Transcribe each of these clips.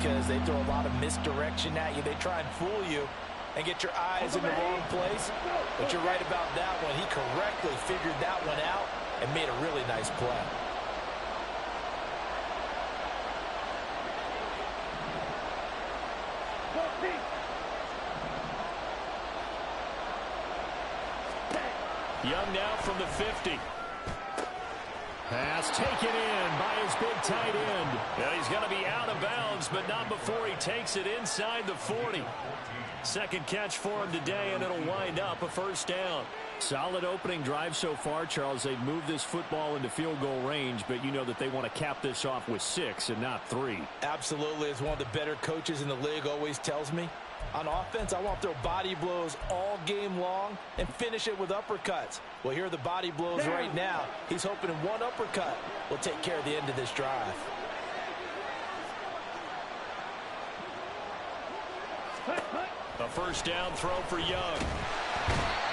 because they throw a lot of misdirection at you. They try and fool you and get your eyes in the wrong place. But you're right about that one. He correctly figured that one out and made a really nice play. Young now from the 50. Pass taken in by his big tight end. Yeah, he's going to be out of bounds, but not before he takes it inside the 40. Second catch for him today, and it'll wind up a first down. Solid opening drive so far, Charles. They've moved this football into field goal range, but you know that they want to cap this off with 6 and not 3. Absolutely. As one of the better coaches in the league always tells me, on offense, I want to throw body blows all game long and finish it with uppercuts. Well, here are the body blows right now. He's hoping one uppercut will take care of the end of this drive. A first down throw for Young.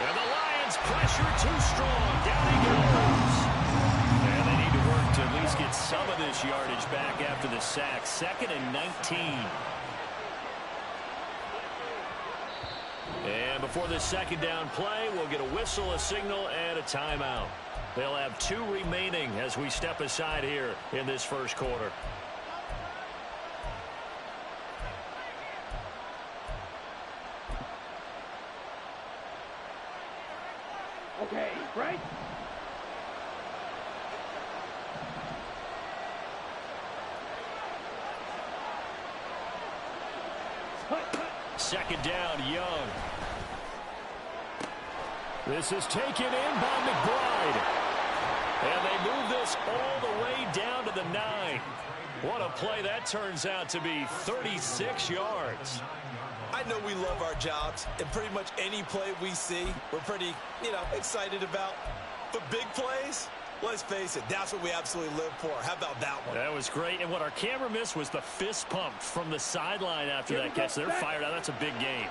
And the Lions pressure too strong. Down he goes. And they need to work to at least get some of this yardage back after the sack. 2nd and 19. And before this second down play, we'll get a whistle, a signal, and a timeout. They'll have 2 remaining as we step aside here in this first quarter. Okay, right? Second down, Young. This is taken in by McBride. And they move this all the way down to the 9. What a play that turns out to be. 36 yards. I know we love our jobs, and pretty much any play we see, we're pretty, excited about. But big plays, let's face it, that's what we absolutely live for. How about that one? That was great. And what our camera missed was the fist pump from the sideline after that catch. They're fired out. That's a big game.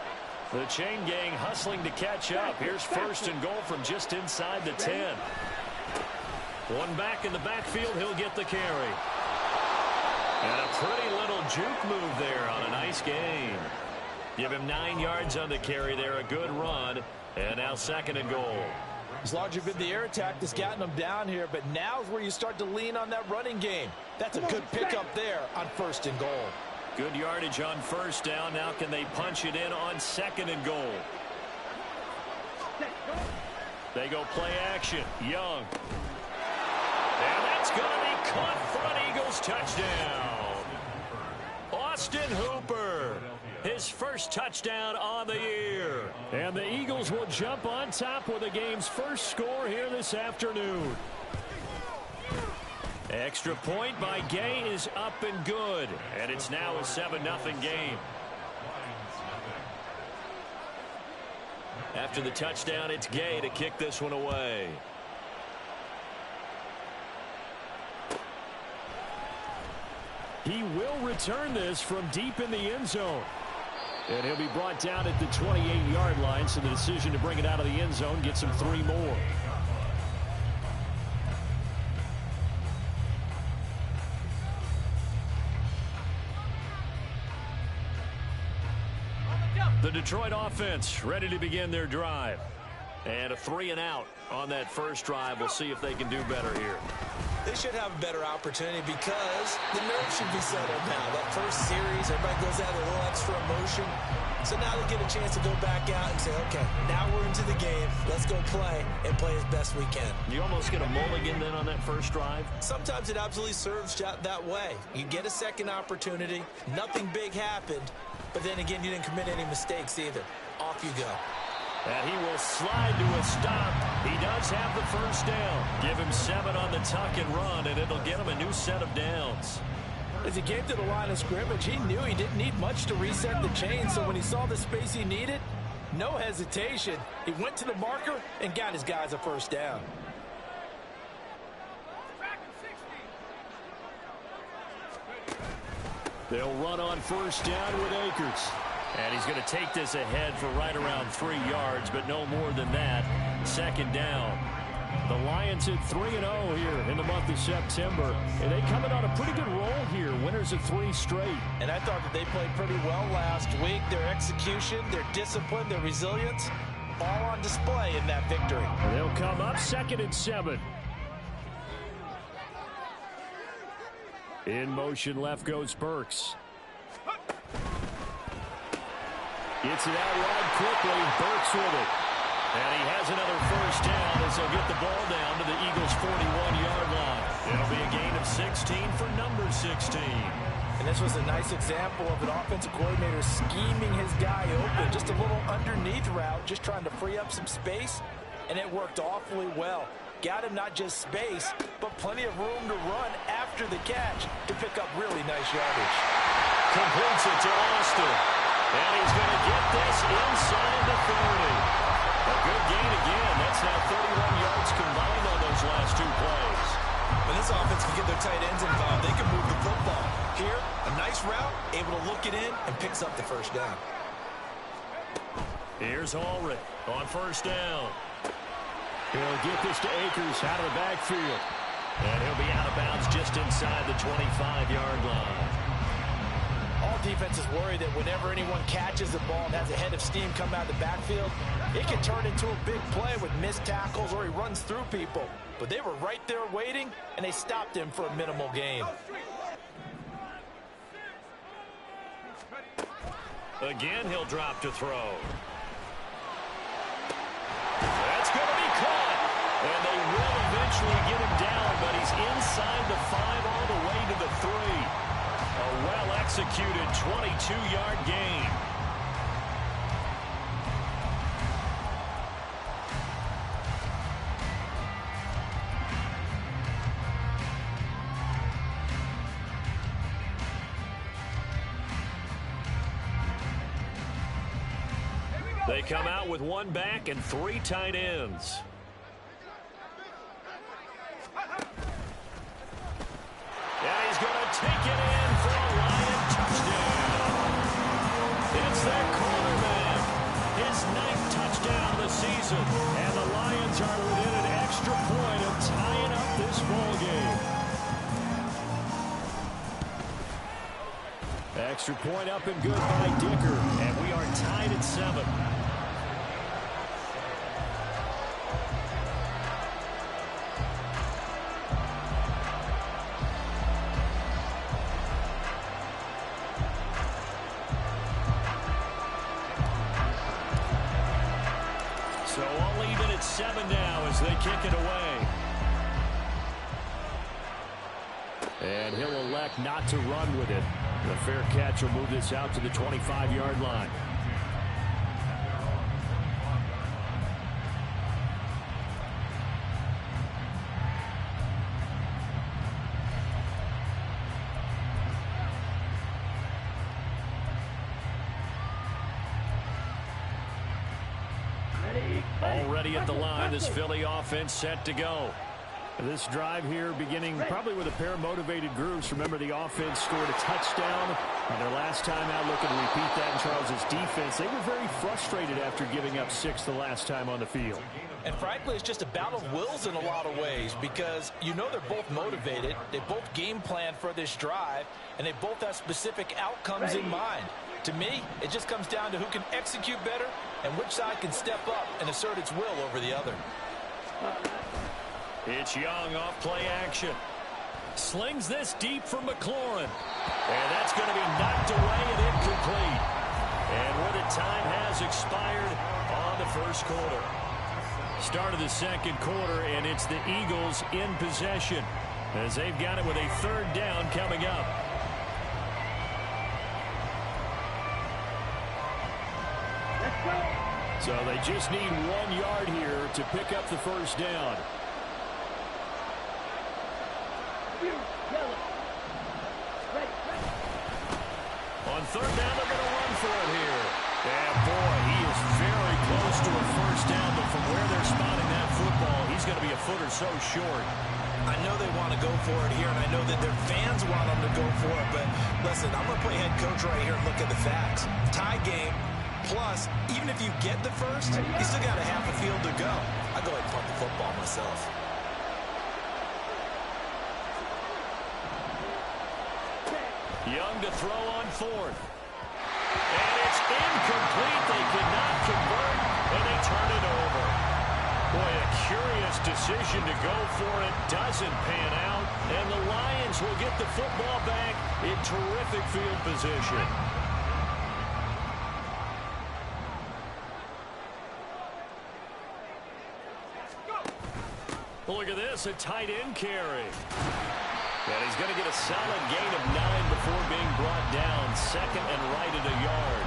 The chain gang hustling to catch up. Here's first and goal from just inside the 10. One back in the backfield. He'll get the carry. And a pretty little juke move there on a nice game. Give him 9 yards on the carry there. A good run. And now second and goal. It's largely been the air attack that's gotten them down here, but now's where you start to lean on that running game. That's a good pickup there on first and goal. Good yardage on first down. Now can they punch it in on second and goal? They go play action. Young. And that's going to be caught front. Eagles touchdown. Austin Hooper. His first touchdown on the year. And the Eagles will jump on top with the game's first score here this afternoon. Extra point by Gay is up and good. And it's now a 7-0 game. After the touchdown, it's Gay to kick this one away. He will return this from deep in the end zone. And he'll be brought down at the 28-yard line, so the decision to bring it out of the end zone gets him 3 more. The Detroit offense ready to begin their drive. And a 3-and-out on that first drive. We'll see if they can do better here. They should have a better opportunity because the nerves should be settled now. That first series, everybody goes out with a little extra emotion. So now they get a chance to go back out and say, okay, now we're into the game. Let's go play and play as best we can. You almost get a mulligan then on that first drive? Sometimes it absolutely serves that way. You get a second opportunity. Nothing big happened. But then again, you didn't commit any mistakes either. Off you go. And he will slide to a stop. He does have the first down. Give him 7 on the tuck and run, and it'll get him a new set of downs. As he came to the line of scrimmage, he knew he didn't need much to reset the chain, so when he saw the space he needed, no hesitation. He went to the marker and got his guys a first down. They'll run on first down with Akers. And he's going to take this ahead for right around 3 yards, but no more than that. Second down. The Lions at 3-0 here in the month of September. And they coming on a pretty good roll here. Winners of 3 straight. And I thought that they played pretty well last week. Their execution, their discipline, their resilience, all on display in that victory. They'll come up 2nd and 7. In motion left goes Burks. Gets it out wide quickly. Burks with it. And he has another first down as they'll get the ball down to the Eagles' 41-yard line. It'll be a gain of 16 for number 16. And this was a nice example of an offensive coordinator scheming his guy open. Just a little underneath route, just trying to free up some space. And it worked awfully well. Got him not just space, but plenty of room to run after the catch to pick up really nice yardage. Completes it to Austin. And he's going to get this inside the 30. A good gain again. That's now 31 yards combined on those last 2 plays. When this offense can get their tight ends involved, they can move the football. Here, a nice route, able to look it in, and picks up the first down. Here's Ulrich on first down. He'll get this to Akers out of the backfield. And he'll be out of bounds just inside the 25-yard line. All defenses worry that whenever anyone catches the ball and has a head of steam come out of the backfield, it can turn into a big play with missed tackles or he runs through people. But they were right there waiting, and they stopped him for a minimal gain. Again, he'll drop to throw. That's going to be caught. And they will eventually get him down, but he's inside the 5 all the way to the 3. A well-executed 22-yard gain. They come out with 1 back and 3 tight ends. And he's going to take it in for a Lion touchdown. It's their cornerback. His 9th touchdown of the season. And the Lions are within an extra point of tying up this ball game. Extra point up and good by Dicker. And we are tied at 7. So all even at 7 now as they kick it away. And he'll elect not to run with it. The fair catch will move this out to the 25-yard line. Already at the line, this Philly offense set to go. This drive here beginning probably with a pair of motivated groups. Remember, the offense scored a touchdown on their last time out, looking to repeat that in Charles' defense. They were very frustrated after giving up 6 the last time on the field. And frankly, it's just a battle of wills in a lot of ways because you know they're both motivated. They both game plan for this drive, and they both have specific outcomes in mind. To me, it just comes down to who can execute better and which side can step up and assert its will over the other. It's Young off play action. Slings this deep for McLaurin. And that's going to be knocked away and incomplete. And where the time has expired on the first quarter. Start of the second quarter, and it's the Eagles in possession as they've got it with a 3rd down coming up. So they just need 1 yard here to pick up the first down. On 3rd down, they're going to run for it here. And boy, he is very close to a first down, but from where they're spotting that football, he's going to be a foot or so short. I know they want to go for it here, and I know that their fans want them to go for it, but listen, I'm going to play head coach right here and look at the facts. Tie game, plus, even if you get the first, you still got a half a field to go. I go ahead and punt the football myself. Young to throw on fourth. And it's incomplete. They could not convert, and they turn it over. Boy, a curious decision to go for it. Doesn't pan out, and the Lions will get the football back in terrific field position. Look at this, a tight end carry. And he's going to get a solid gain of 9 before being brought down. Second and right at a yard.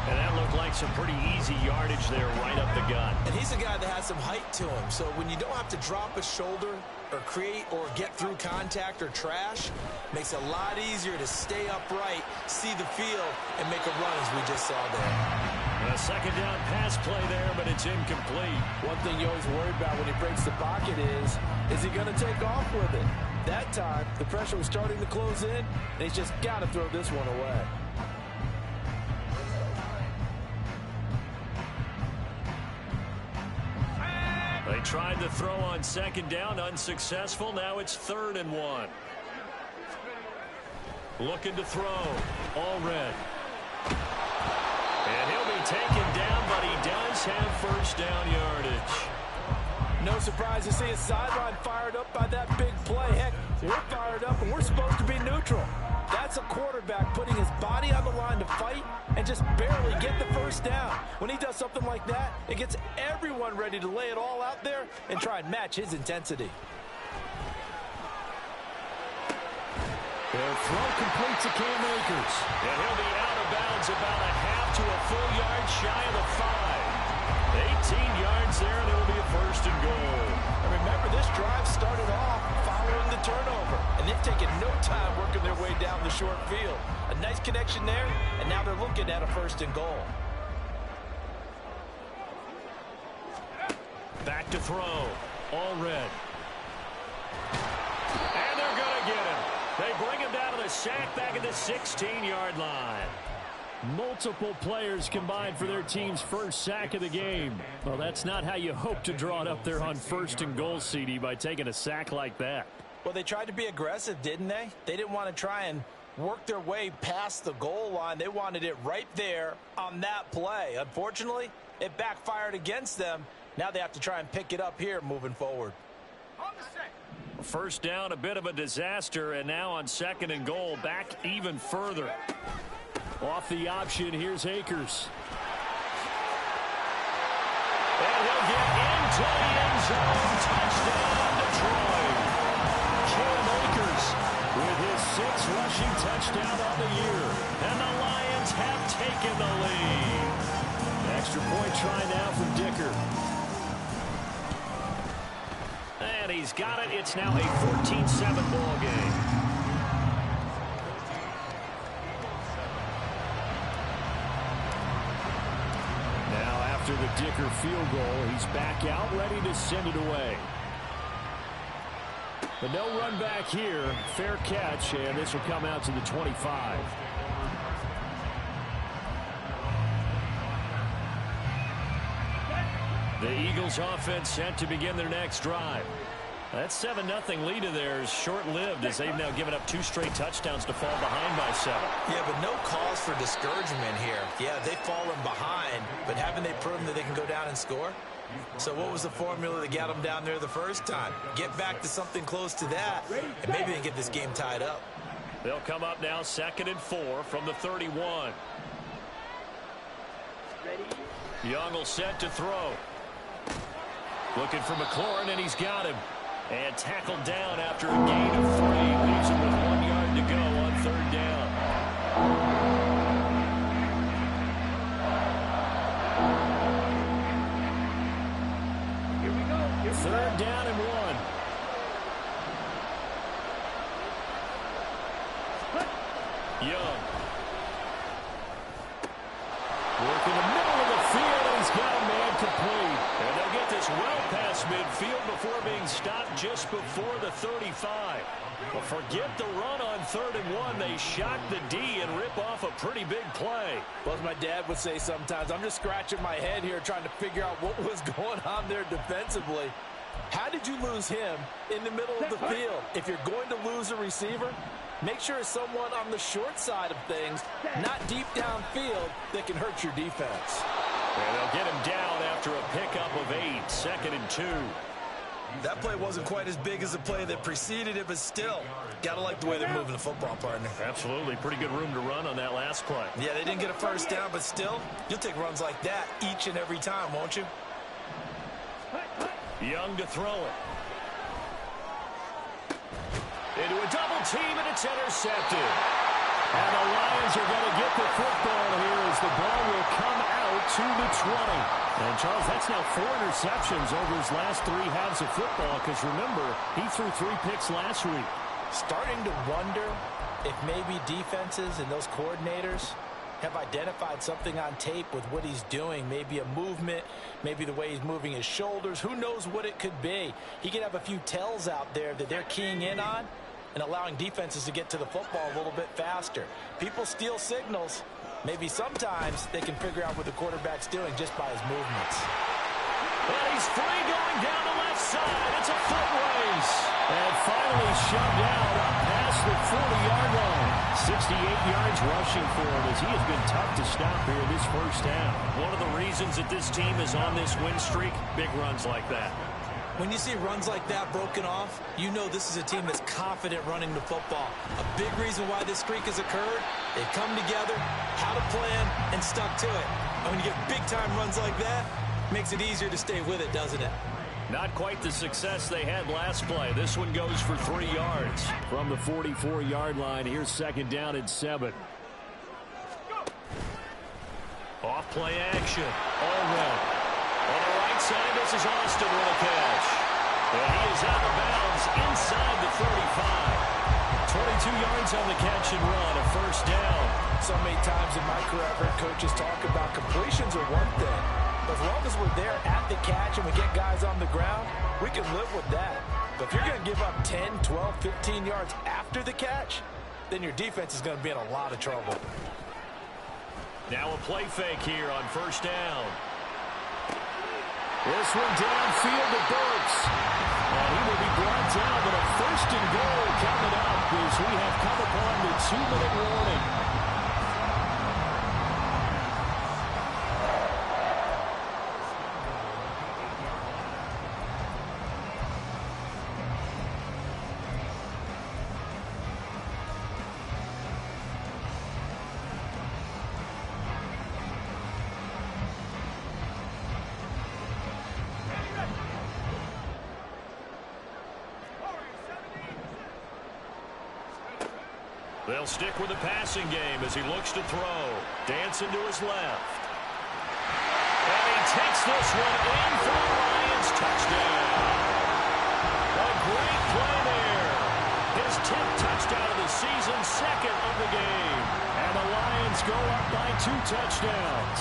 And that looked like some pretty easy yardage there right up the gut. And he's a guy that has some height to him. So when you don't have to drop a shoulder or create or get through contact or trash, makes it a lot easier to stay upright, see the field, and make a run as we just saw there. A second down pass play there, but it's incomplete. One thing you always worry about when he breaks the pocket is he going to take off with it? That time, the pressure was starting to close in, and he's just got to throw this one away. They tried to throw on second down, unsuccessful. Now it's 3rd and 1. Looking to throw, Allred. And he'll be taken down, but he does have first down yardage. No surprise to see his sideline fired up by that big play. Heck, we're fired up, and we're supposed to be neutral. That's a quarterback putting his body on the line to fight and just barely get the first down. When he does something like that, it gets everyone ready to lay it all out there and try and match his intensity. Their throw complete to Cam Akers. And he'll be out of bounds about a half to a full yard shy of the 5. 18 yards there, and it will be a first and goal. And remember, this drive started off following the turnover, and they've taken no time working their way down the short field. A nice connection there, and now they're looking at a first and goal. Back to throw. Allred. And they're going to get him. They bring him down to the sack back at the 16-yard line. Multiple players combined for their team's first sack of the game. Well, that's not how you hope to draw it up there on first and goal, CD, by taking a sack like that. Well, they tried to be aggressive, didn't they? They didn't want to try and work their way past the goal line. They wanted it right there on that play. Unfortunately, it backfired against them. Now they have to try and pick it up here moving forward. First down, a bit of a disaster, and now on second and goal, back even further. Off the option, here's Akers. And he'll get into the end zone. Touchdown, Detroit. Cam Akers with his 6th rushing touchdown on the year. And the Lions have taken the lead. Extra point try now from Dicker. And he's got it. It's now a 14-7 ball game. Now after the Dicker field goal, he's back out, ready to send it away. But no run back here. Fair catch, and this will come out to the 25. The Eagles offense set to begin their next drive. That 7-0 lead of theirs short-lived as they've now given up 2 straight touchdowns to fall behind by 7. Yeah, but no cause for discouragement here. Yeah, they've fallen behind, but haven't they proven that they can go down and score? So what was the formula that got them down there the first time? Get back to something close to that, and maybe they can get this game tied up. They'll come up now 2nd and 4 from the 31. Young will set to throw. Looking for McLaurin, and he's got him. And tackled down after a gain of 3. Leaves him with 1 yard to go on 3rd down. Here we go. 3rd down and 1. Young. Working the middle of the field, and he's got a man complete. And they'll get this well past midfield before being stopped just before the 35. But forget the run on 3rd and 1. They shock the D and rip off a pretty big play. Well, as my dad would say sometimes, I'm just scratching my head here trying to figure out what was going on there defensively. How did you lose him in the middle of the field? If you're going to lose a receiver, Make sure it's someone on the short side of things, not deep downfield, that can hurt your defense. And they'll get him down after a pickup of 8, 2nd and 2. That play wasn't quite as big as the play that preceded it, but still, gotta like the way they're moving the football, partner. Absolutely. Pretty good room to run on that last play. Yeah, they didn't get a first down, but still, you'll take runs like that each and every time, won't you? Young to throw it. Into a double team, and it's intercepted. And the Lions are going to get the football here as the ball will come out to the 20. And, Charles, that's now 4 interceptions over his last 3 halves of football because, remember, he threw 3 picks last week. Starting to wonder if maybe defenses and those coordinators have identified something on tape with what he's doing. Maybe a movement, maybe the way he's moving his shoulders. Who knows what it could be? He could have a few tells out there that they're keying in on and allowing defenses to get to the football a little bit faster. People steal signals. Maybe sometimes they can figure out what the quarterback's doing just by his movements. And he's free going down the left side. It's a foot race. And finally shoved out up past the 40-yard line. 68 yards rushing for him as he has been tough to stop here this first down. One of the reasons that this team is on this win streak, big runs like that. When you see runs like that broken off, you know this is a team that's confident running the football. A big reason why this streak has occurred, they've come together, had a plan, and stuck to it. And when you get big-time runs like that, it makes it easier to stay with it, doesn't it? Not quite the success they had last play. This one goes for 3 yards. From the 44-yard line, here's 2nd down and 7. Off play action. Allred. On the right side, this is Austin with a catch. And he is out of bounds inside the 35. 22 yards on the catch and run, a first down. So many times in my career, I've heard coaches talk about completions are one thing. But as long as we're there at the catch and we get guys on the ground, we can live with that. But if you're going to give up 10, 12, 15 yards after the catch, then your defense is going to be in a lot of trouble. Now a play fake here on first down. This one downfield to Burks. And he will be brought down, but a 1st and goal coming up as we have come upon the 2-minute warning. They'll stick with the passing game as he looks to throw. Dancing to his left. And he takes this one in for the Lions touchdown. A great play there. His 10th touchdown of the season, 2nd of the game. And the Lions go up by 2 touchdowns.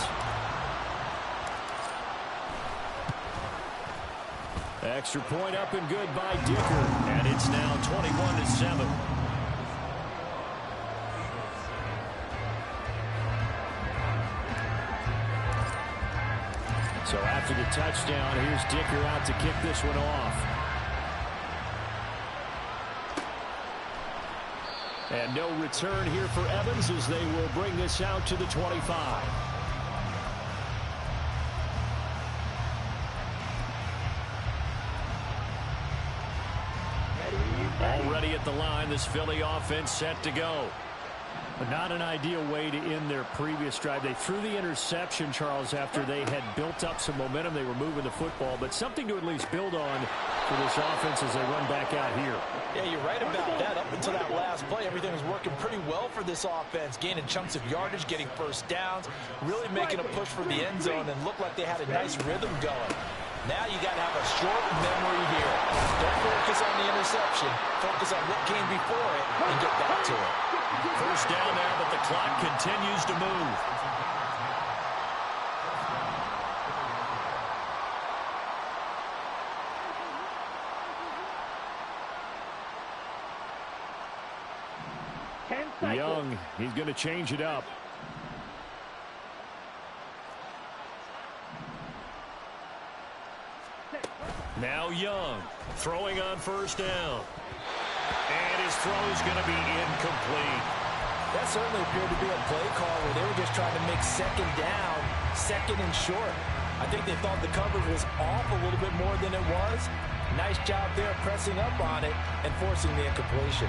Extra point up and good by Dicker. And it's now 21-7. So after the touchdown, here's Dicker out to kick this one off. And no return here for Evans as they will bring this out to the 25. Already at the line, this Philly offense set to go. But not an ideal way to end their previous drive. They threw the interception, Charles, after they had built up some momentum. They were moving the football, but something to at least build on for this offense as they run back out here. Yeah, you're right about that. Up until that last play, everything was working pretty well for this offense, gaining chunks of yardage, getting first downs, really making a push for the end zone, and looked like they had a nice rhythm going. Now you got to have a short memory here. Don't focus on the interception. Focus on what came before it and get back to it. First down there, but the clock continues to move. Young, he's going to change it up. Now Young, throwing on first down. And his throw is going to be incomplete. That certainly appeared to be a play call where they were just trying to make second down, second and short. I think they thought the coverage was off a little bit more than it was. Nice job there pressing up on it and forcing the incompletion.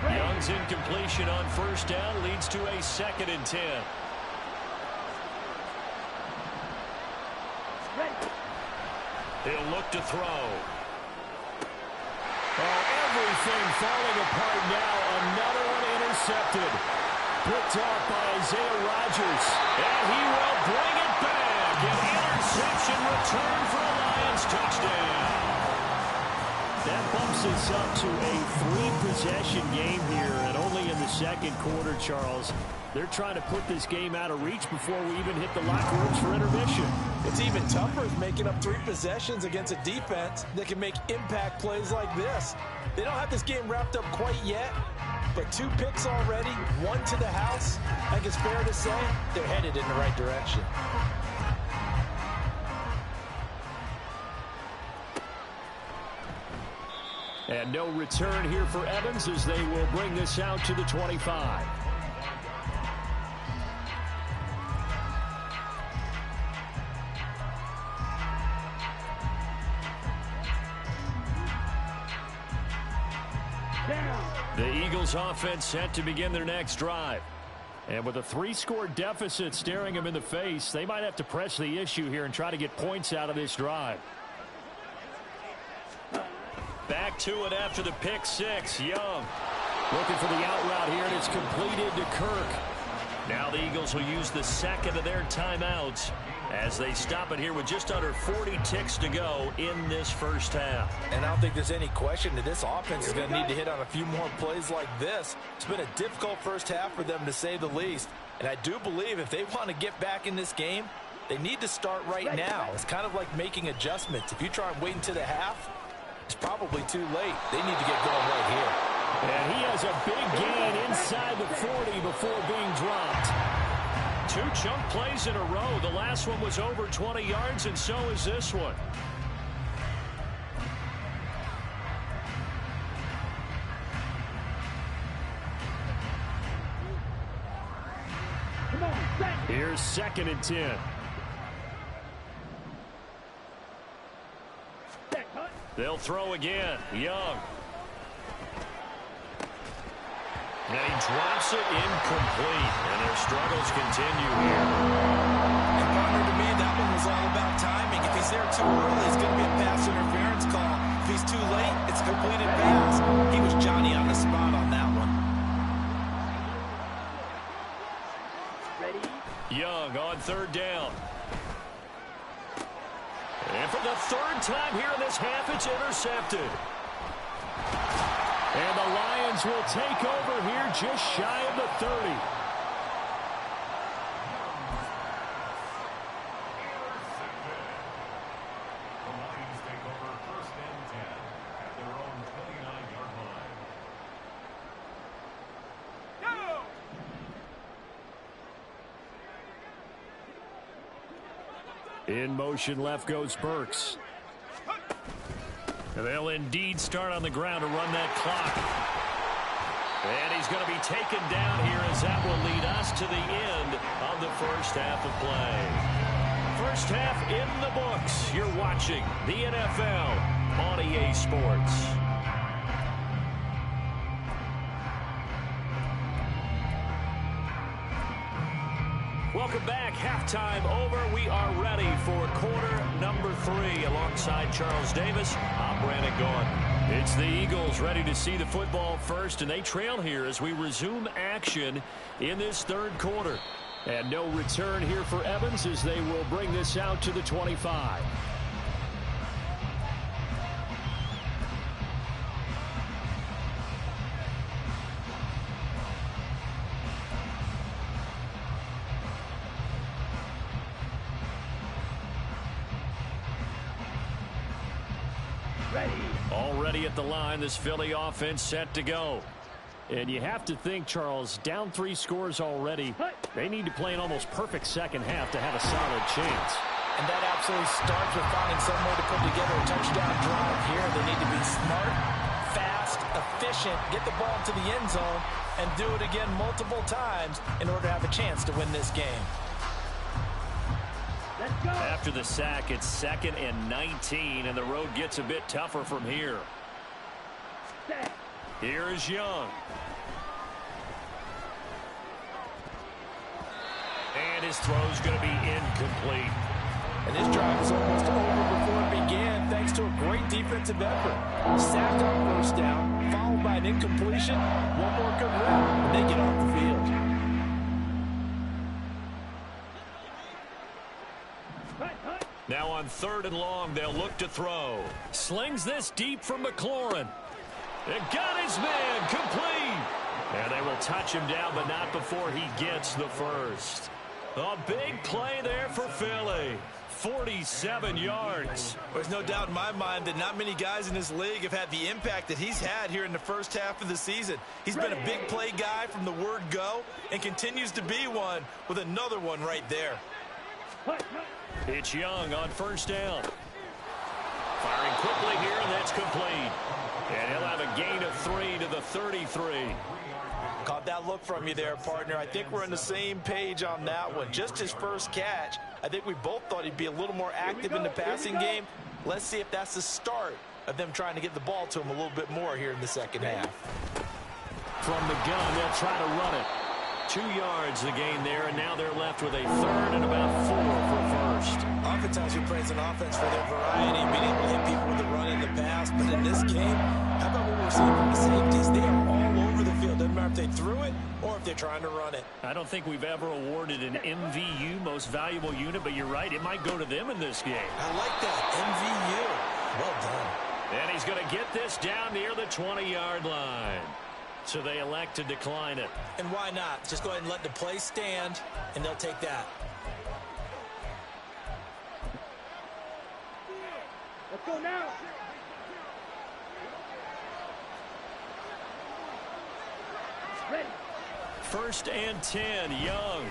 Young's incompletion on first down leads to a 2nd and 10. He'll look to throw. Oh, everything falling apart now. Another one intercepted. Picked off by Isaiah Rodgers. And he will bring it back. An interception return for a Lions touchdown. That bumps us up to a 3-possession game here, and only in the 2nd quarter, Charles. They're trying to put this game out of reach before we even hit the locker rooms for intermission. It's even tougher making up 3 possessions against a defense that can make impact plays like this. They don't have this game wrapped up quite yet, but 2 picks already, 1 to the house. I think it's fair to say they're headed in the right direction. And no return here for Evans as they will bring this out to the 25. The Eagles offense set to begin their next drive. And with a 3-score deficit staring them in the face, they might have to press the issue here and try to get points out of this drive. Back to it after the pick 6. Young looking for the out route here, and it's completed to Kirk. Now the Eagles will use the 2nd of their timeouts as they stop it here with just under 40 ticks to go in this first half. And I don't think there's any question that this offense is going to need to hit on a few more plays like this. It's been a difficult first half for them, to say the least. And I do believe if they want to get back in this game, they need to start right now. It's kind of like making adjustments. If you try and wait until the half, it's probably too late. They need to get going right here. And he has a big gain inside the 40 before being dropped. 2 chunk plays in a row. The last one was over 20 yards, and so is this one. Here's 2nd and 10. They'll throw again. Young. And he drops it incomplete. And their struggles continue here. And partner, to me, that one was all about timing. If he's there too early, it's going to be a pass interference call. If he's too late, it's a completed pass. He was Johnny on the spot on that one. Young on 3rd down. And for the 3rd time here in this half, it's intercepted. And the Lions will take over here just shy of the 30. In motion left goes Burks. And they'll indeed start on the ground to run that clock. And he's going to be taken down here as that will lead us to the end of the first half of play. First half in the books. You're watching the NFL on EA Sports. Welcome back. Halftime over. We are ready for quarter number 3 alongside Charles Davis. I'm Brandon Gaudin. It's the Eagles ready to see the football first, and they trail here as we resume action in this 3rd quarter. And no return here for Evans as they will bring this out to the 25. Already at the line, this Philly offense set to go. And you have to think, Charles, down 3 scores already. They need to play an almost perfect second half to have a solid chance. And that absolutely starts with finding some way to put together a touchdown drive here. They need to be smart, fast, efficient, get the ball into the end zone, and do it again multiple times in order to have a chance to win this game. Let's go. After the sack, it's 2nd and 19, and the road gets a bit tougher from here. Set. Here is Young. And his throw's going to be incomplete. And this drive is almost over before it began, thanks to a great defensive effort. Sack on first down, followed by an incompletion. One more good rep, and they get off the field. Now on 3rd and long, they'll look to throw. Slings this deep from McLaurin. It got his man complete. And they will touch him down, but not before he gets the first. A big play there for Philly. 47 yards. There's no doubt in my mind that not many guys in this league have had the impact that he's had here in the first half of the season. He's been a big play guy from the word go and continues to be one with another one right there. It's Young on first down. Firing quickly here, and that's complete. And he'll have a gain of 3 to the 33. Caught that look from you there, partner. I think we're on the same page on that one. Just his first catch. I think we both thought he'd be a little more active in the passing game. Let's see if that's the start of them trying to get the ball to him a little bit more here in the second half. From the gun, they'll try to run it. 2 yards the gain there, and now they're left with a 3rd and about 4 for first. Oftentimes we praise an offense for their variety, being able to hit people with the run in the pass. But in this game, how about what we're seeing from the safeties? They are all over the field. Doesn't matter if they threw it or if they're trying to run it. I don't think we've ever awarded an MVU, most valuable unit, but you're right, it might go to them in this game. I like that, MVU. Well done. And he's going to get this down near the 20-yard line. So they elect to decline it. And why not? Just go ahead and let the play stand, and they'll take that. Let's go now. Ready. 1st and 10, Young.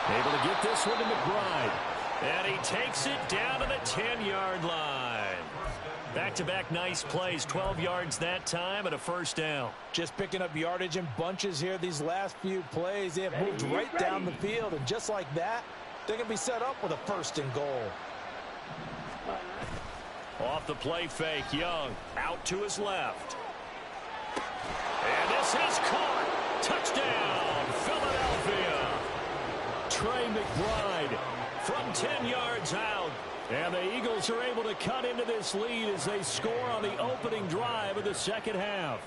Able to get this one to McBride. And he takes it down to the 10-yard line. Back-to-back nice plays, 12 yards that time and a first down. Just picking up yardage in bunches here these last few plays. They have moved right down the field, and just like that, they're going to be set up with a 1st and goal. Off the play fake, Young out to his left. And this is caught. Touchdown, Philadelphia. Trey McBride from 10 yards out. And the Eagles are able to cut into this lead as they score on the opening drive of the second half.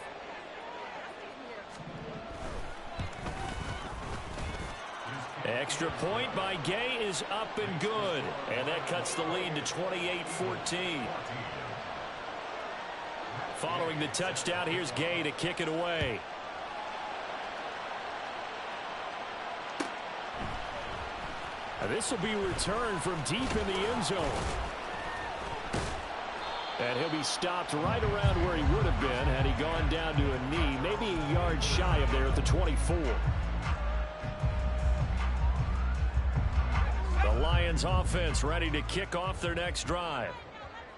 Extra point by Gay is up and good. And that cuts the lead to 28-14. Following the touchdown, here's Gay to kick it away. This will be returned from deep in the end zone. And he'll be stopped right around where he would have been had he gone down to a knee, maybe a yard shy of there at the 24. The Lions offense ready to kick off their next drive.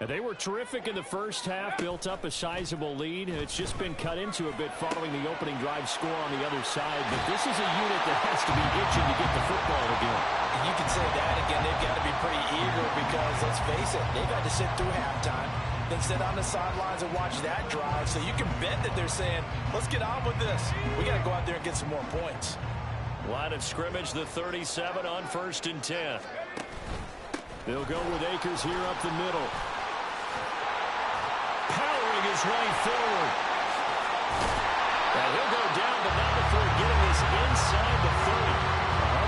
And they were terrific in the first half, built up a sizable lead. It's just been cut into a bit following the opening drive score on the other side. But this is a unit that has to be itching to get the football again. And you can say that again. They've got to be pretty eager because, let's face it, they've had to sit through halftime, then sit on the sidelines and watch that drive. So you can bet that they're saying, let's get on with this. We got to go out there and get some more points. Line of scrimmage, the 37 on 1st and 10. They'll go with Akers here up the middle. Powering his way forward. And he'll go down, but not before getting this inside the 30.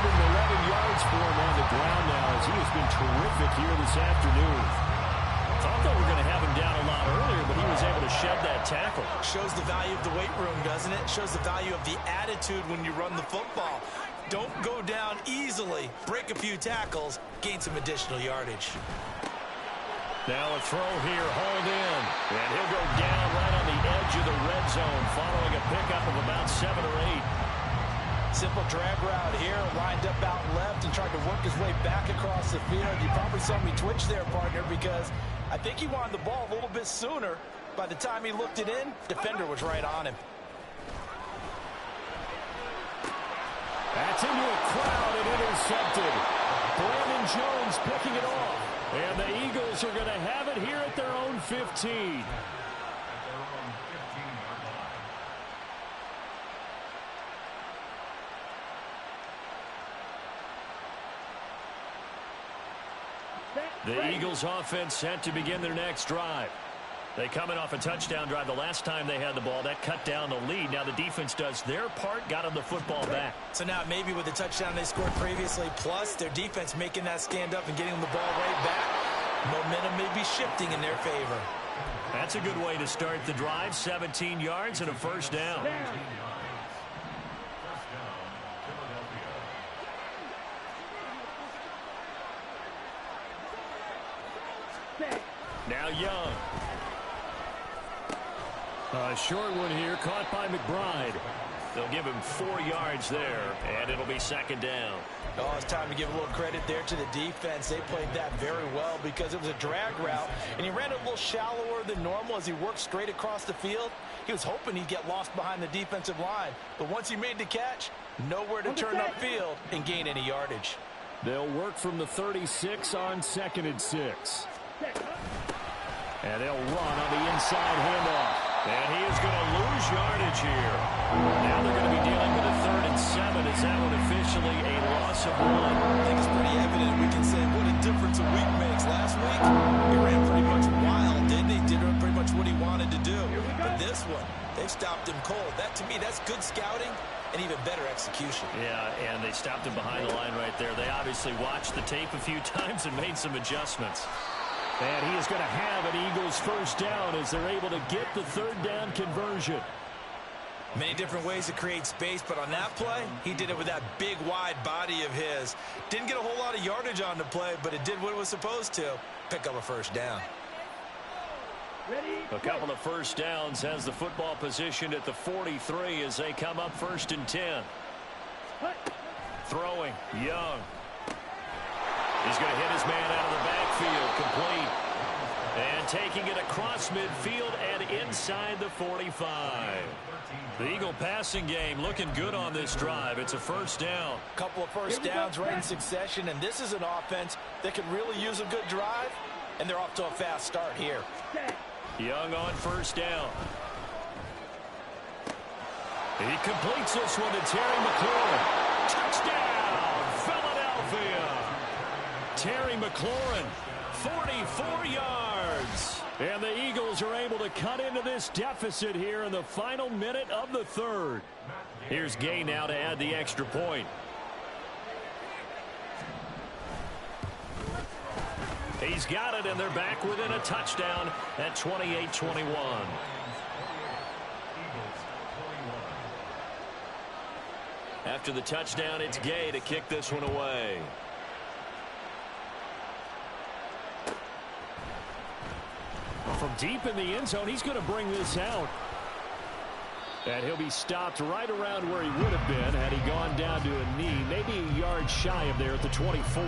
111 yards for him on the ground now as he has been terrific here this afternoon. Thought they were going to have him down a lot earlier, but he was able to shed that tackle. Shows the value of the weight room, doesn't it? Shows the value of the attitude when you run the football. Don't go down easily. Break a few tackles. Gain some additional yardage. Now a throw here, hauled in. And he'll go down right on the edge of the red zone following a pickup of about 7 or 8. Simple drag route here, lined up out left and tried to work his way back across the field. You probably saw me twitch there, partner, because I think he wanted the ball a little bit sooner, By the time he looked it in, defender was right on him. That's into a crowd and intercepted. Brandon Jones picking it off. And the Eagles are going to have it here at their own 15. The Eagles offense set to begin their next drive. They coming off a touchdown drive the last time they had the ball. That cut down the lead. Now the defense does their part, got them the football back. So now maybe with the touchdown they scored previously, plus their defense making that stand up and getting them the ball right back, momentum may be shifting in their favor. That's a good way to start the drive. 17 yards and a first down. Now Young. A short one here, caught by McBride. They'll give him 4 yards there, and it'll be second down. Oh, it's time to give a little credit there to the defense. They played that very well because it was a drag route, and he ran it a little shallower than normal as he worked straight across the field. He was hoping he'd get lost behind the defensive line, but once he made the catch, nowhere to turn upfield and gain any yardage. They'll work from the 36 on 2nd and 6. And they'll run on the inside handoff. And he is going to lose yardage here. Now they're going to be dealing with a 3rd and 7. Is that one officially a loss of 1? I think it's pretty evident. We can say what a difference a week makes. Last week, he ran pretty much wild, didn't he? Did pretty much what he wanted to do. But this one, they've stopped him cold. That, to me, that's good scouting and even better execution. Yeah, and they stopped him behind the line right there. They obviously watched the tape a few times and made some adjustments. And he is going to have an Eagles first down as they're able to get the 3rd down conversion. Many different ways to create space, but on that play, he did it with that big, wide body of his. Didn't get a whole lot of yardage on the play, but it did what it was supposed to. Pick up a first down. A couple of first downs has the football positioned at the 43 as they come up 1st and 10. Throwing, Young. He's going to hit his man out of the backfield, complete. And taking it across midfield and inside the 45. The Eagle passing game looking good on this drive. It's a first down. Couple of first downs right in succession, and this is an offense that could really use a good drive, and they're off to a fast start here. Young on first down. He completes this one to Terry McLaurin. Touchdown, Philadelphia. Terry McLaurin, 44 yards. And the Eagles are able to cut into this deficit here in the final minute of the 3rd. Here's Gay now to add the extra point. He's got it, and they're back within a touchdown at 28-21. After the touchdown, it's Gay to kick this one away. From deep in the end zone, he's going to bring this out. And he'll be stopped right around where he would have been had he gone down to a knee, maybe a yard shy of there at the 24.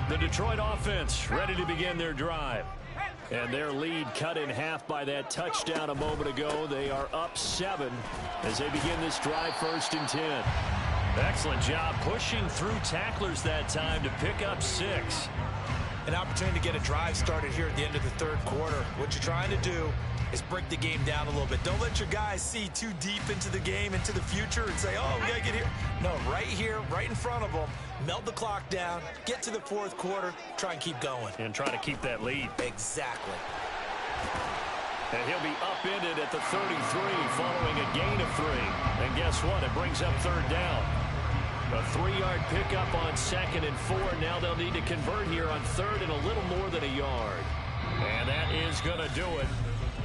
The Detroit offense ready to begin their drive. And their lead cut in half by that touchdown a moment ago. They are up 7 as they begin this drive 1st and 10. Excellent job pushing through tacklers that time to pick up 6. An opportunity to get a drive started here at the end of the 3rd quarter. What you're trying to do is break the game down a little bit. Don't let your guys see too deep into the game, into the future, and say, oh, we got to get here. No, right here, right in front of them. Melt the clock down, get to the 4th quarter, try and keep going. And try to keep that lead. Exactly. And he'll be upended at the 33 following a gain of 3. And guess what? It brings up 3rd down. A 3-yard pickup on 2nd and 4. Now they'll need to convert here on 3rd and a little more than a yard. And that is going to do it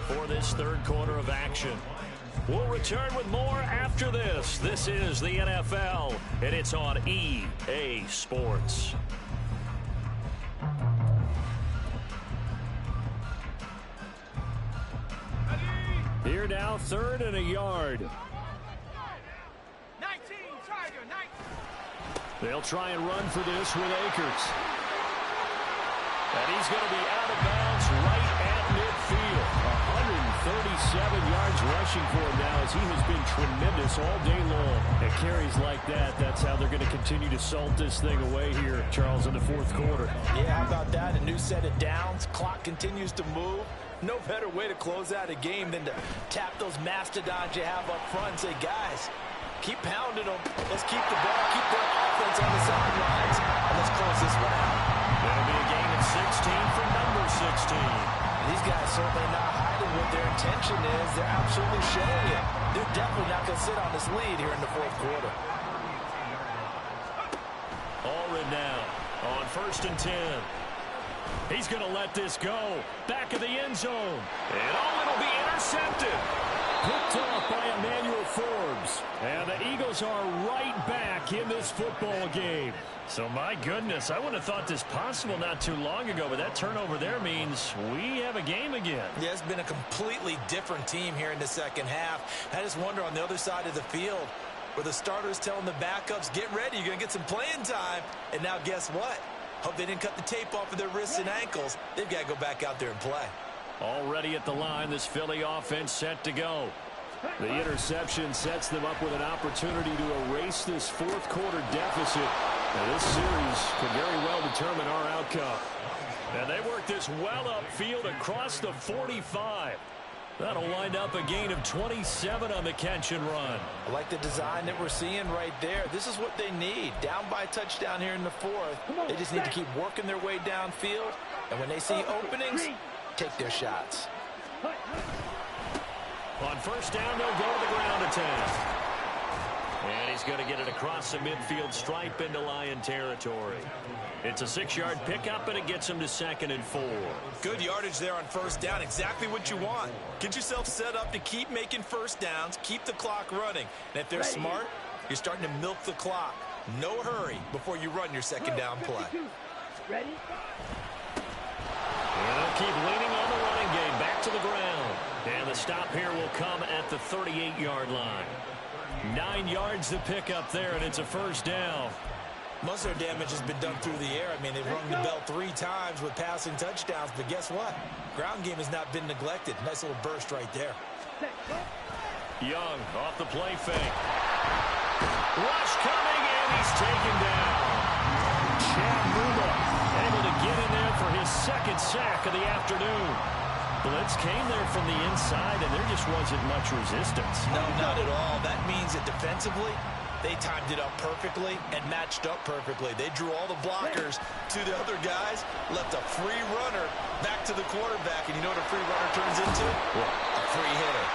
for this 3rd quarter of action. We'll return with more after this. This is the NFL, and it's on EA Sports. Here now, 3rd and a yard. Nice They'll try and run for this with Akers. And he's going to be out of bounds right at midfield. 137 yards rushing for him now, as he has been tremendous all day long. At carries like that, that's how they're going to continue to salt this thing away here, Charles, in the fourth quarter. Yeah, how about that? A new set of downs. Clock continues to move. No better way to close out a game than to tap those mastodons you have up front and say, guys, keep pounding them. Let's keep the ball, keep the offense on the sidelines, and let's close this one out. That'll be a gain of 16 for number 16. These guys certainly not hiding what their intention is. They're absolutely showing it. They're definitely not going to sit on this lead here in the fourth quarter. Allred now on 1st and 10. He's going to let this go. Back of the end zone. And it'll be intercepted. Picked off by Emmanuel Forbes. And the Eagles are right back in this football game. So, my goodness, I wouldn't have thought this possible not too long ago, but that turnover there means we have a game again. Yeah, it's been a completely different team here in the second half. I just wonder on the other side of the field, where the starters telling the backups, get ready, you're going to get some playing time. And now guess what? Hope they didn't cut the tape off of their wrists and ankles. They've got to go back out there and play. Already at the line, this Philly offense set to go. The interception sets them up with an opportunity to erase this fourth quarter deficit. Now, this series could very well determine our outcome. And they work this well upfield across the 45. That'll wind up a gain of 27 on the catch and run. I like the design that we're seeing right there. This is what they need. Down by a touchdown here in the fourth. They just need to keep working their way downfield. And when they see openings, take their shots. On 1st down, they'll go to the ground attack. And he's going to get it across the midfield stripe into Lion territory. It's a 6-yard pickup, and it gets him to 2nd and 4. Good yardage there on 1st down. Exactly what you want. Get yourself set up to keep making 1st downs, keep the clock running. And if they're smart, you're starting to milk the clock. No hurry before you run your 2nd down play. Ready? And they'll keep leaning on the running game. Back to the ground. And the stop here will come at the 38-yard line. 9 yards to pick up there, and it's a 1st down. Most of their damage has been done through the air. I mean, they've rung the bell 3 times with passing touchdowns, but guess what? Ground game has not been neglected. Nice little burst right there. Young off the play fake. Rush coming, and he's taken down. Chad Muma able to get in there for his 2nd sack of the afternoon. Blitz came there from the inside, and there just wasn't much resistance. No, not at all. That means that defensively, they timed it up perfectly and matched up perfectly. They drew all the blockers to the other guys, left a free runner back to the quarterback. And you know what a free runner turns into? What? A free hitter.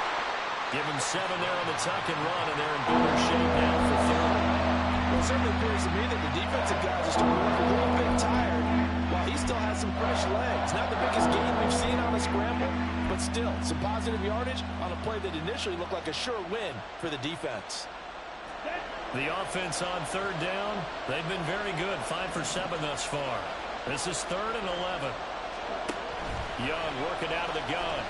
Give him 7 there on the tuck and run, and they're in better shape now for 3rd. Well, it certainly appears to me that the defensive guys are starting to look a little bit tired, while he still has some fresh legs. Not the biggest gain we've seen on a scramble, but still, some positive yardage on a play that initially looked like a sure win for the defense. The offense on 3rd down, they've been very good, 5 for 7 thus far. This is 3rd and 11. Young working out of the gun.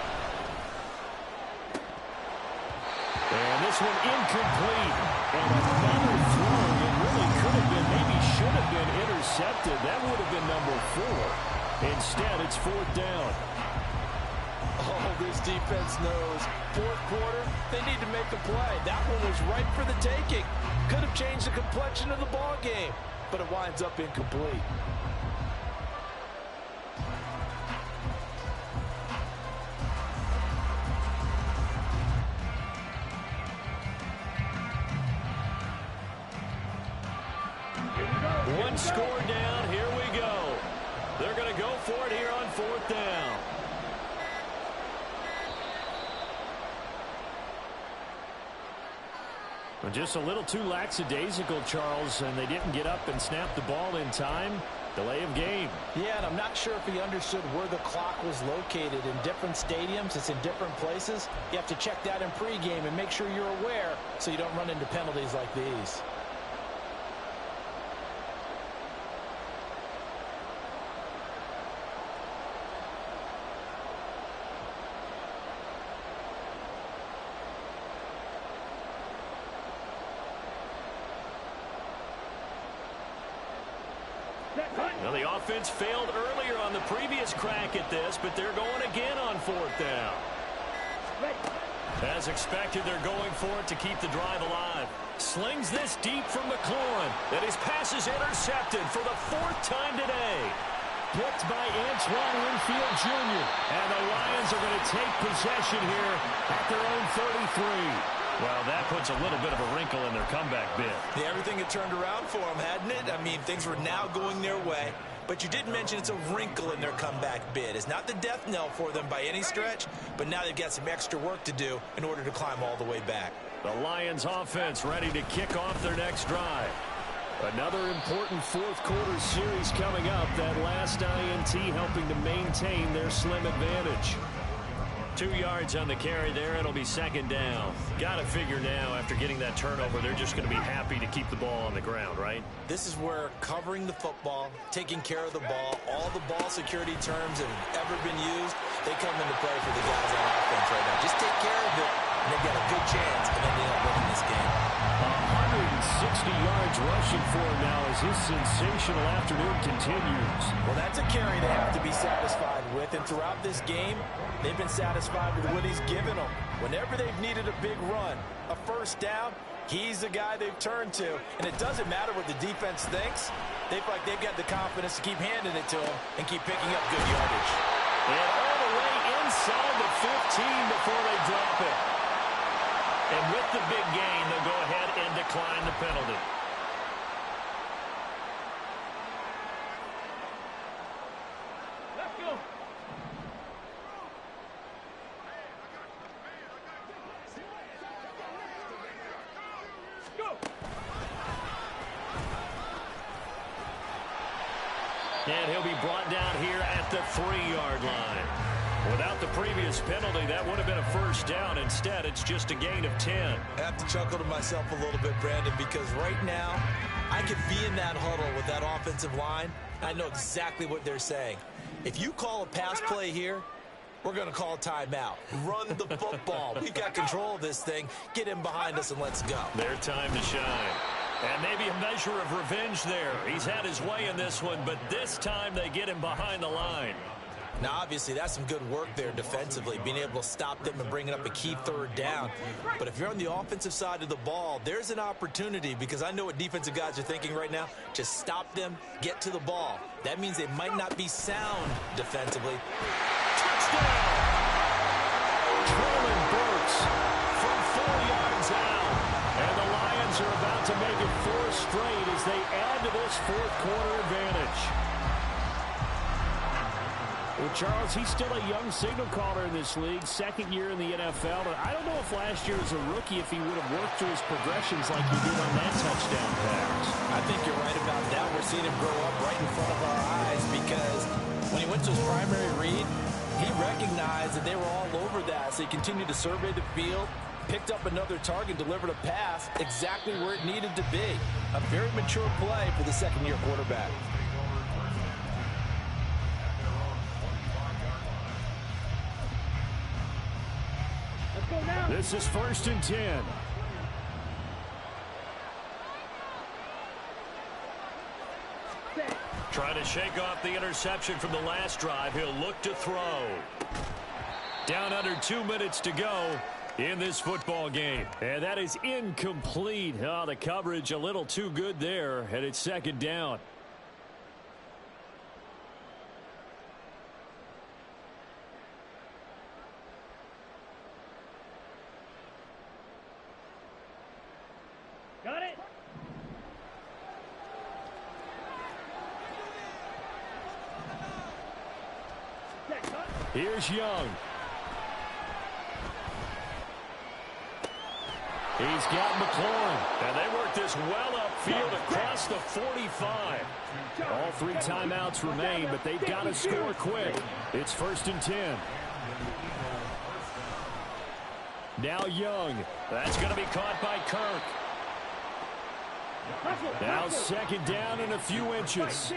And this one incomplete. And another throw that really could have been, maybe should have been intercepted. That would have been number 4. Instead, it's 4th down. Oh, this defense knows. Fourth quarter, they need to make a play. That one was ripe for the taking. Could have changed the complexion of the ball game, but it winds up incomplete. One score down. Here we go. They're going to go for it here on 4th down. Just a little too lackadaisical, Charles, and they didn't get up and snap the ball in time. Delay of game. Yeah, and I'm not sure if he understood where the clock was located. In different stadiums, it's in different places. You have to check that in pregame and make sure you're aware so you don't run into penalties like these. Now, the offense failed earlier on the previous crack at this, but they're going again on fourth down. As expected, they're going for it to keep the drive alive. Slings this deep from McLaurin. And his pass is intercepted for the fourth time today. Picked by Antoine Winfield Jr. And the Lions are going to take possession here at their own 33. Well, that puts a little bit of a wrinkle in their comeback bid. Yeah, everything had turned around for them, hadn't it? I mean, things were now going their way. But you did mention it's a wrinkle in their comeback bid. It's not the death knell for them by any stretch, but now they've got some extra work to do in order to climb all the way back. The Lions offense ready to kick off their next drive. Another important fourth quarter series coming up. That last INT helping to maintain their slim advantage. 2 yards on the carry there. It'll be second down. Got to figure now, after getting that turnover, they're just going to be happy to keep the ball on the ground, right? This is where covering the football, taking care of the ball, all the ball security terms that have ever been used, they come into play for the guys on offense right now. Just take care of it, and they've got a good chance of ending up winning this game. 160 yards rushing for him now as his sensational afternoon continues. Well, that's a carry they have to be satisfied with, and throughout this game, they've been satisfied with what he's given them. Whenever they've needed a big run, a first down, he's the guy they've turned to. And it doesn't matter what the defense thinks. They feel like they've got the confidence to keep handing it to him and keep picking up good yardage. And all the way inside the 15 before they drop it. And with the big gain, they'll go ahead and decline the penalty. Let's go. Go. And he'll be brought down here at the 3-yard line. Without the previous penalty, that would have been a first down. Instead, it's just a gain of 10. I have to chuckle to myself a little bit, Brandon, because right now, I could be in that huddle with that offensive line. I know exactly what they're saying. If you call a pass play here, we're going to call a timeout. Run the football. We've got control of this thing. Get him behind us and let's go. Their time to shine. And maybe a measure of revenge there. He's had his way in this one, but this time they get him behind the line. Now, obviously, that's some good work there defensively, being able to stop them and bringing up a key third down. But if you're on the offensive side of the ball, there's an opportunity, because I know what defensive guys are thinking right now. Just stop them, get to the ball. That means they might not be sound defensively. Touchdown! Traylon Burks from 4 yards out. And the Lions are about to make it 4 straight as they add to this fourth quarter advantage. Well, Charles, he's still a young signal caller in this league, second year in the NFL. But I don't know if last year as a rookie, if he would have worked through his progressions like he did on that touchdown pass. I think you're right about that. We're seeing him grow up right in front of our eyes, because when he went to his primary read, he recognized that they were all over that. So he continued to survey the field, picked up another target, delivered a pass exactly where it needed to be. A very mature play for the second-year quarterback. This is 1st and 10. Trying to shake off the interception from the last drive. He'll look to throw. Down under 2 minutes to go in this football game. And that is incomplete. Oh, the coverage a little too good there. And it's second down. Got it. Here's Young. He's got McLaurin. And they work this well upfield across the 45. All 3 timeouts remain, but they've got to score quick. It's 1st and 10. Now Young. That's going to be caught by Kirk. Now second down and a few inches.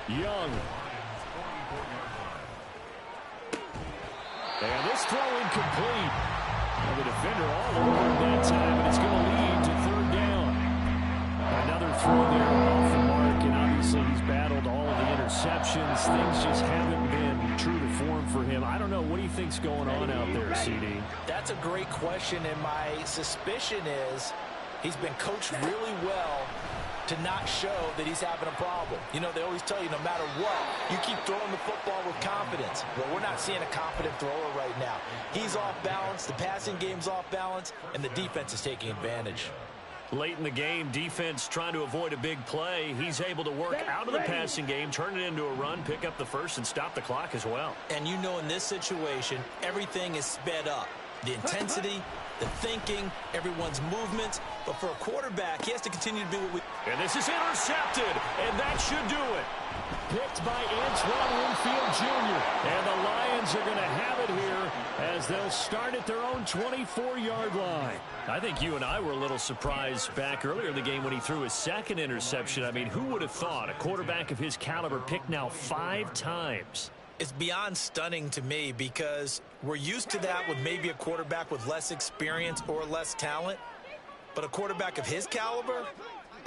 Young. And this throw incomplete. And the defender all over that time, and it's going to lead to third down. Another throw there off the mark, and obviously he's battled all of the interceptions. Things just haven't been true to form for him. I don't know. What do you think's going on out there, CD? That's a great question, and my suspicion is he's been coached really well to not show that he's having a problem. You know, they always tell you no matter what, you keep throwing the football with confidence. Well, we're not seeing a confident thrower right now. He's off balance, the passing game's off balance, and the defense is taking advantage. Late in the game, defense trying to avoid a big play. He's able to work out of the passing game, turn it into a run, pick up the first, and stop the clock as well. And you know in this situation, everything is sped up. The intensity, the thinking, everyone's movements. But for a quarterback, he has to continue to do what we... And this is intercepted, and that should do it. Picked by Antoine Winfield Jr. And the Lions are going to have it here as they'll start at their own 24-yard line. I think you and I were a little surprised back earlier in the game when he threw his second interception. I mean, who would have thought a quarterback of his caliber picked now 5 times? It's beyond stunning to me because we're used to that with maybe a quarterback with less experience or less talent. But a quarterback of his caliber,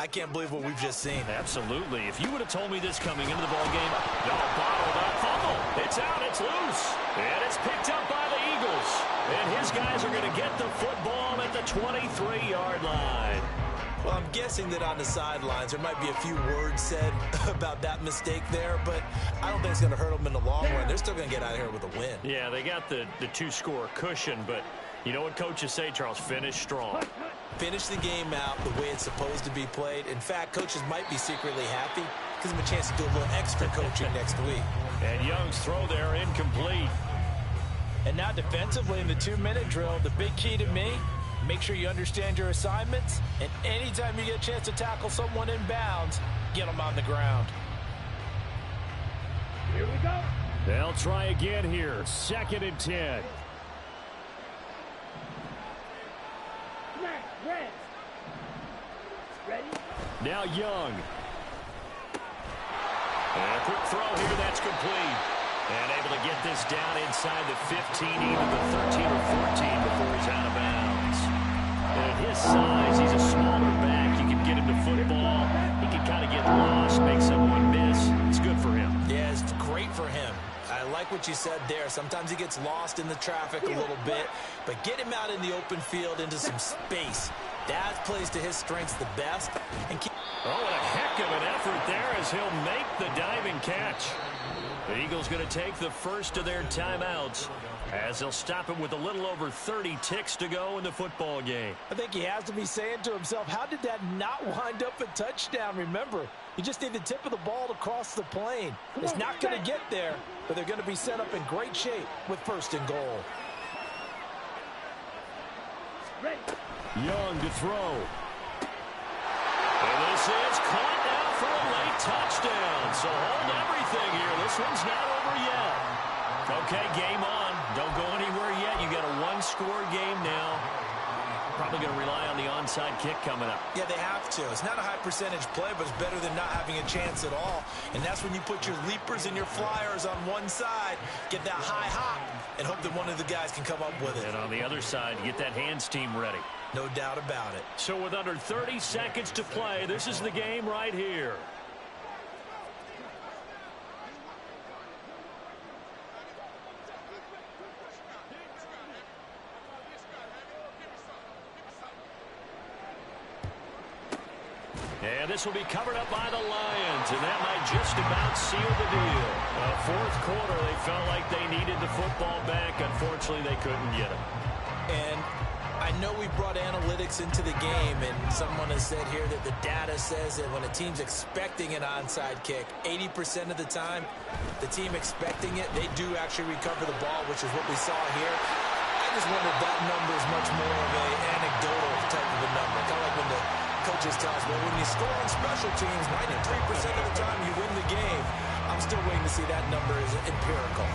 I can't believe what we've just seen. Absolutely. If you would have told me this coming into the ballgame, no, bottled up, fumble. It's out, it's loose. And it's picked up by the Eagles. And his guys are going to get the football at the 23-yard line. Well, I'm guessing that on the sidelines there might be a few words said about that mistake there, but I don't think it's going to hurt them in the long run. They're still going to get out of here with a win. Yeah, they got the 2-score cushion, but you know what coaches say, Charles? Finish strong. Finish the game out the way it's supposed to be played. In fact, coaches might be secretly happy. Gives them a chance to do a little extra coaching next week. And Young's throw there incomplete. And now defensively in the 2-minute drill, the big key to me, make sure you understand your assignments, and anytime you get a chance to tackle someone in bounds, get them on the ground. Here we go. They'll try again here. 2nd and 10. Red. Ready? Now Young. And a quick throw here, that's complete. And able to get this down inside the 15, even the 13 or 14 before he's out of bounds. And at his size, he's a smaller back. You can get him to football. He can kind of get lost, make someone miss. It's good for him. Yeah, it's great for him. I like what you said there. Sometimes he gets lost in the traffic a little bit, but get him out in the open field into some space. That plays to his strengths the best. And keep oh, what a heck of an effort there as he'll make the diving catch. The Eagles going to take the first of their timeouts as they'll stop him with a little over 30 ticks to go in the football game. I think he has to be saying to himself, how did that not wind up a touchdown? Remember, you just need the tip of the ball to cross the plane. It's not going to get there, but they're going to be set up in great shape with 1st and goal. Ready. Young to throw. And this is caught now for a late touchdown. So hold everything here. This one's not over yet. Okay, game on. Don't go anywhere yet. You got a 1-score game now. Probably going to rely on the onside kick coming up. Yeah, they have to. It's not a high percentage play, but it's better than not having a chance at all. And that's when you put your leapers and your flyers on one side, get that high hop, and hope that one of the guys can come up with it. And on the other side, get that hands team ready. No doubt about it. So with under 30 seconds to play, this is the game right here. And this will be covered up by the Lions, and that might just about seal the deal. 4th quarter, they felt like they needed the football back. Unfortunately, they couldn't get it. And I know we brought analytics into the game, and someone has said here that the data says that when a team's expecting an onside kick, 80% of the time, the team expecting it, they do actually recover the ball, which is what we saw here. I just wonder if that number is much more of an anecdotal type of a number. Kind of like when the coaches tell us, well, when you score on special teams, 93% of the time you win the game. I'm still waiting to see that number is empirical.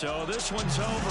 So this one's over.